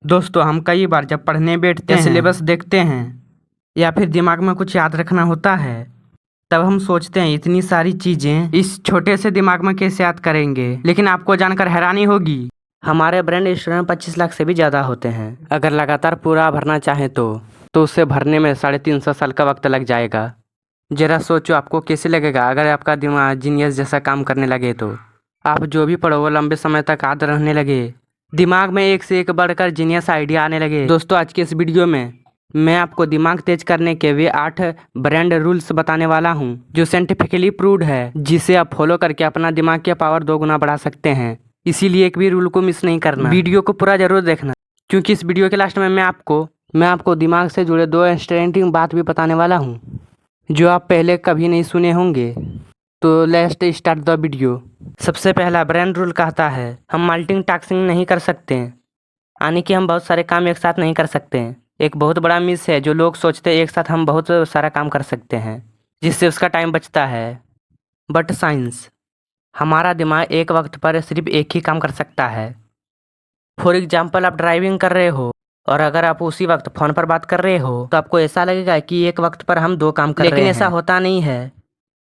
दोस्तों, हम कई बार जब पढ़ने बैठते हैं, सिलेबस देखते हैं या फिर दिमाग में कुछ याद रखना होता है, तब हम सोचते हैं इतनी सारी चीजें इस छोटे से दिमाग में कैसे याद करेंगे। लेकिन आपको जानकर हैरानी होगी, हमारे ब्रेन स्टूडेंट 25 लाख से भी ज़्यादा होते हैं। अगर लगातार पूरा भरना चाहें तो उसे भरने में 350 साल का वक्त लग जाएगा। जरा सोचो आपको कैसे लगेगा अगर आपका दिमाग जीनियस जैसा काम करने लगे। तो आप जो भी पढ़ो वो लंबे समय तक याद रहने लगे, दिमाग में एक से एक बढ़कर जीनियस आइडिया आने लगे। दोस्तों, आज के इस वीडियो में मैं आपको दिमाग तेज करने के वे 8 ब्रेन रूल्स बताने वाला हूं, जो साइंटिफिकली प्रूव्ड है, जिसे आप फॉलो करके अपना दिमाग की पावर 2 गुना बढ़ा सकते हैं। इसीलिए एक भी रूल को मिस नहीं करना, वीडियो को पूरा जरूर देखना, क्योंकि इस वीडियो के लास्ट में मैं आपको दिमाग से जुड़े 2 इंटरेस्टिंग बात भी बताने वाला हूँ, जो आप पहले कभी नहीं सुने होंगे। तो लेट्स स्टार्ट द वीडियो। सबसे पहला ब्रेन रूल कहता है हम मल्टीटास्किंग नहीं कर सकते हैं, यानी कि हम बहुत सारे काम एक साथ नहीं कर सकते हैं। एक बहुत बड़ा मिस है जो लोग सोचते हैं एक साथ हम बहुत सारा काम कर सकते हैं, जिससे उसका टाइम बचता है। बट साइंस, हमारा दिमाग एक वक्त पर सिर्फ एक ही काम कर सकता है। फॉर एग्जाम्पल, आप ड्राइविंग कर रहे हो और अगर आप उसी वक्त फ़ोन पर बात कर रहे हो तो आपको ऐसा लगेगा कि एक वक्त पर हम 2 काम कर रहे हैं, लेकिन ऐसा होता नहीं है।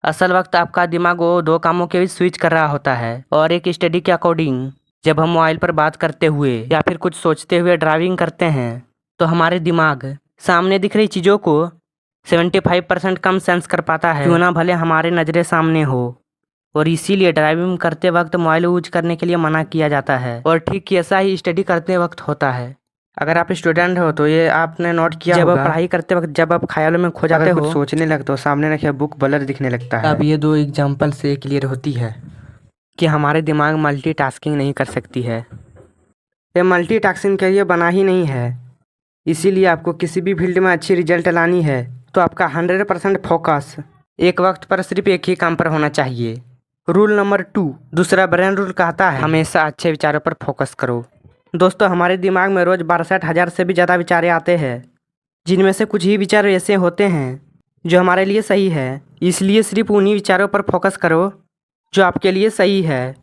असल वक्त आपका दिमाग वो 2 कामों के बीच स्विच कर रहा होता है। और एक स्टडी के अकॉर्डिंग, जब हम मोबाइल पर बात करते हुए या फिर कुछ सोचते हुए ड्राइविंग करते हैं तो हमारे दिमाग सामने दिख रही चीज़ों को 75% कम सेंस कर पाता है, क्यों ना भले हमारे नज़रें सामने हो। और इसीलिए ड्राइविंग करते वक्त मोबाइल यूज करने के लिए मना किया जाता है। और ठीक ऐसा ही स्टडी करते वक्त होता है। अगर आप स्टूडेंट हो तो ये आपने नोट किया होगा, जब आप पढ़ाई करते वक्त जब आप ख्यालों में खो जाते हो, सोचने लगते हो, सामने रखे बुक ब्लर दिखने लगता है। अब ये 2 एग्जाम्पल से क्लियर होती है कि हमारे दिमाग मल्टीटास्किंग नहीं कर सकती है। ये मल्टीटास्किंग के लिए बना ही नहीं है। इसीलिए आपको किसी भी फील्ड में अच्छी रिजल्ट लानी है तो आपका 100% फोकस एक वक्त पर सिर्फ एक ही काम पर होना चाहिए। रूल नंबर 2, दूसरा ब्रेन रूल कहता है हमेशा अच्छे विचारों पर फोकस करो। दोस्तों, हमारे दिमाग में रोज़ 62,000 से भी ज़्यादा विचार आते हैं, जिनमें से कुछ ही विचार ऐसे होते हैं जो हमारे लिए सही है। इसलिए सिर्फ उन्हीं विचारों पर फोकस करो जो आपके लिए सही है,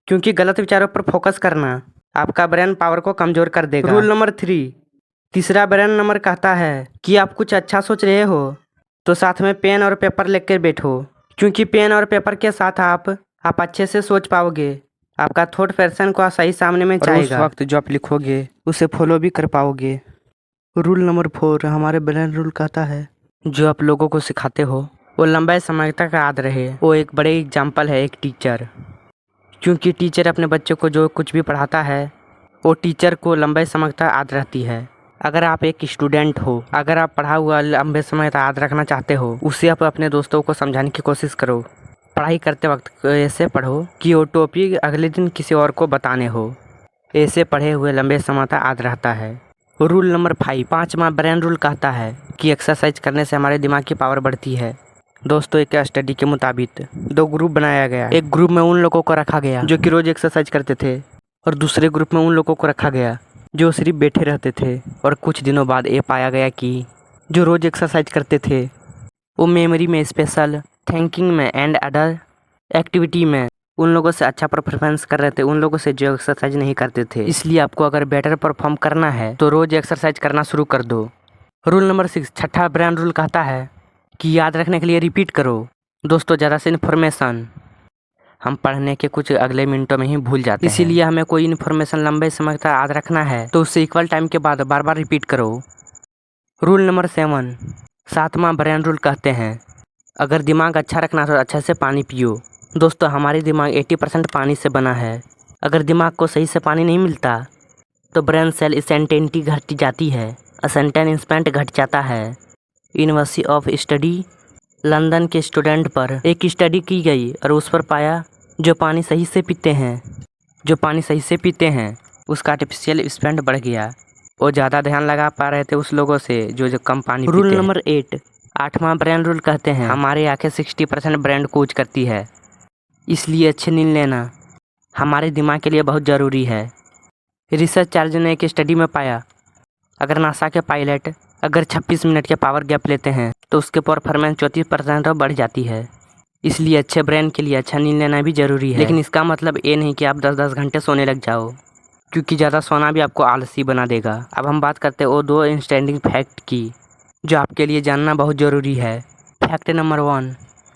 क्योंकि गलत विचारों पर फोकस करना आपका ब्रेन पावर को कमज़ोर कर देगा। रूल नंबर 3, तीसरा ब्रेन नंबर कहता है कि आप कुछ अच्छा सोच रहे हो तो साथ में पेन और पेपर लेकर बैठो, क्योंकि पेन और पेपर के साथ आप अच्छे से सोच पाओगे। आपका थॉट पैटर्न को सही सामने में जाएगा, उस वक्त जो आप लिखोगे उसे फॉलो भी कर पाओगे। रूल नंबर 4, हमारे ब्रेन रूल कहता है जो आप लोगों को सिखाते हो वो लंबे समय तक याद रहे। वो एक बड़े एग्जाम्पल है एक टीचर, क्योंकि टीचर अपने बच्चों को जो कुछ भी पढ़ाता है वो टीचर को लंबे समय तक याद रहती है। अगर आप एक स्टूडेंट हो, अगर आप पढ़ा हुआ लंबे समय तक याद रखना चाहते हो, उसे आप अपने दोस्तों को समझाने की कोशिश करो। पढ़ाई करते वक्त ऐसे पढ़ो कि वो टॉपिक अगले दिन किसी और को बताने हो। ऐसे पढ़े हुए लंबे समय तक याद रहता है। रूल नंबर 5, पाँचवा ब्रेन रूल कहता है कि एक्सरसाइज करने से हमारे दिमाग की पावर बढ़ती है। दोस्तों, एक स्टडी के मुताबिक 2 ग्रुप बनाया गया। एक ग्रुप में उन लोगों को रखा गया जो कि रोज़ एक्सरसाइज करते थे, और दूसरे ग्रुप में उन लोगों को रखा गया जो सिर्फ बैठे रहते थे। और कुछ दिनों बाद ये पाया गया कि जो रोज़ एक्सरसाइज करते थे वो मेमोरी में, स्पेशल थिंकिंग में एंड अदर एक्टिविटी में उन लोगों से अच्छा परफॉर्मेंस कर रहे थे, उन लोगों से जो एक्सरसाइज नहीं करते थे। इसलिए आपको अगर बेटर परफॉर्म करना है तो रोज़ एक्सरसाइज करना शुरू कर दो। रूल नंबर 6, छठा ब्रेन रूल कहता है कि याद रखने के लिए रिपीट करो। दोस्तों, ज़्यादा से इन्फॉर्मेशन हम पढ़ने के कुछ अगले मिनटों में ही भूल जाते हैं। इसीलिए हमें कोई इन्फॉर्मेशन लंबे समय तक याद रखना है तो उससे इक्वल टाइम के बाद बार बार रिपीट करो। रूल नंबर 7, सातवां ब्रेन रूल कहते हैं अगर दिमाग अच्छा रखना तो अच्छे से पानी पियो। दोस्तों, हमारे दिमाग 80% पानी से बना है। अगर दिमाग को सही से पानी नहीं मिलता तो ब्रेन सेल स्टेंटिटी घट जाती है, असेंटेन स्पेंट घट जाता है। यूनिवर्सिटी ऑफ स्टडी लंदन के स्टूडेंट पर एक स्टडी की गई और उस पर पाया जो पानी सही से पीते हैं उसका आर्टिफिशियल स्पेंट बढ़ गया। वो ज़्यादा ध्यान लगा पा रहे थे उस लोगों से जो कम पानी पीते हैं। रूल नंबर 8, आठवां ब्रेन रूल कहते हैं हमारी आंखें 60% ब्रेन को यूज करती है, इसलिए अच्छी नींद लेना हमारे दिमाग के लिए बहुत ज़रूरी है। रिसर्चर ने एक स्टडी में पाया अगर नासा के पायलट अगर 26 मिनट के पावर गैप लेते हैं तो उसके परफॉर्मेंस 34% बढ़ जाती है। इसलिए अच्छे ब्रेन के लिए अच्छा नींद लेना भी ज़रूरी है। लेकिन इसका मतलब ये नहीं कि आप 10-10 घंटे सोने लग जाओ, क्योंकि ज़्यादा सोना भी आपको आलसी बना देगा। अब हम बात करते हैं वो 2 इंस्टेंडिंग फैक्ट की जो आपके लिए जानना बहुत ज़रूरी है। फैक्ट नंबर 1,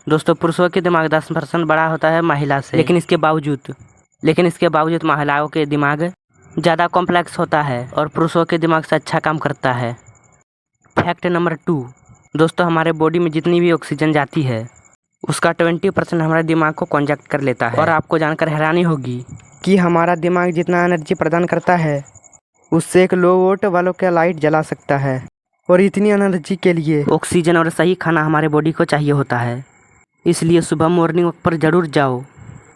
दोस्तों पुरुषों के दिमाग 10% बड़ा होता है महिला से, लेकिन इसके बावजूद महिलाओं के दिमाग ज़्यादा कॉम्प्लेक्स होता है और पुरुषों के दिमाग से अच्छा काम करता है। फैक्ट नंबर 2, दोस्तों हमारे बॉडी में जितनी भी ऑक्सीजन जाती है उसका 20% हमारे दिमाग को कंजक्ट कर लेता है। और आपको जानकर हैरानी होगी कि हमारा दिमाग जितना एनर्जी प्रदान करता है उससे एक लो वोल्ट वालों का लाइट जला सकता है। और इतनी एनर्जी के लिए ऑक्सीजन और सही खाना हमारे बॉडी को चाहिए होता है। इसलिए सुबह मॉर्निंग वॉक पर ज़रूर जाओ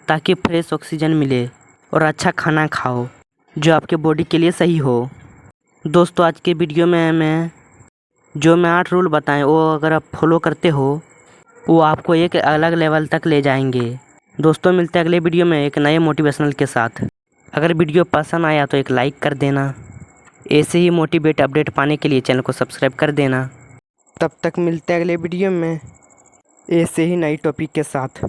ताकि फ्रेश ऑक्सीजन मिले और अच्छा खाना खाओ जो आपके बॉडी के लिए सही हो। दोस्तों आज के वीडियो में मैं 8 रूल बताएं वो अगर आप फॉलो करते हो वो आपको एक अलग लेवल तक ले जाएंगे। दोस्तों मिलते हैं अगले वीडियो में एक नए मोटिवेशनल के साथ। अगर वीडियो पसंद आया तो एक लाइक कर देना। ऐसे ही मोटिवेट अपडेट पाने के लिए चैनल को सब्सक्राइब कर देना। तब तक मिलते हैं अगले वीडियो में ऐसे ही नई टॉपिक के साथ।